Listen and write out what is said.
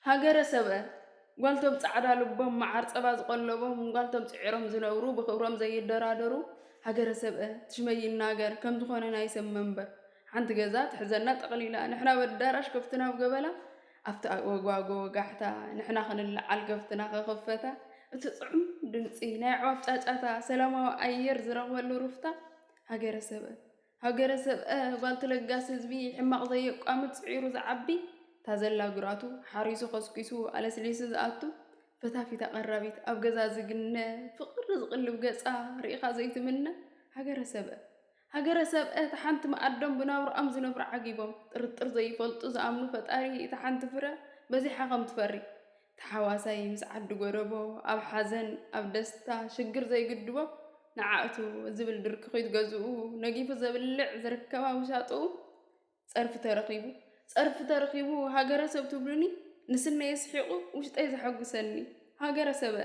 ሃገረ ሰብአ ጓልቶም ጻዕዳ ልቦም መዓር ጸባ ዝቐለቦም ጓልቶም ጽዒሮም ዝነብሩ ብኽብሮም ዘይደራደሩ ሃገረ ሰብአ ትሽመይ ይናገር ከም ዝኾነ ናይ ሰብ መንበር ሓንቲ ገዛ ትሕዘና ጠቕሊላ ንሕና በዳራሽ ከፍትና ብገበላ ኣብቲ ወጓጎ ወጋሕታ ንሕና ክንለዓል ከፍትና ከኸፈታ እቲ ጽዑም ድምፂ ናይ ኣዕዋፍ ጫጫታ ሰላማዊ ኣየር ዝረኽበሉ ሩፍታ ሃገረ ሰብአ ጓልቲ ለጋስ ህዝቢ ሕማቕ ዘየቋምጥ ጽዒሩ ዝዓቢ ታዘላ ጉራቱ ሓሪሱ ኸስኪሱ ኣለስሊሱ ዝኣቱ ፈታፊት ኣቐራቢት ኣብ ገዛ ዝግነ ፍቕሪ ዝቕልብ ገጻ ርኢኻ ዘይትምነ ሃገረ ሰብአ እቲ ሓንቲ መኣዶም ብናብርኦም ዝነብሩ ዓጊቦም ጥርጥር ዘይፈልጡ ዝኣምኑ ፈጣሪ እቲ ሓንቲ ፍረ በዚሓ ከም ትፈሪ ተሓዋሳይ ምስ ዓዲ ጎረቦ ኣብ ሓዘን ኣብ ደስታ ሽግር ዘይግድቦ ንዓእቱ ዝብል ድርኪ ኺትገዝኡ ነጊፉ ዘብልዕ ዝርከባ ውሻጥኡ ጸርፊ ተረኺቡ ሃገረ ሰብ ትብሉኒ ንስነይ የስሒቑ ውሽጠይ ዘሐጉሰኒ ሃገረ ሰብአ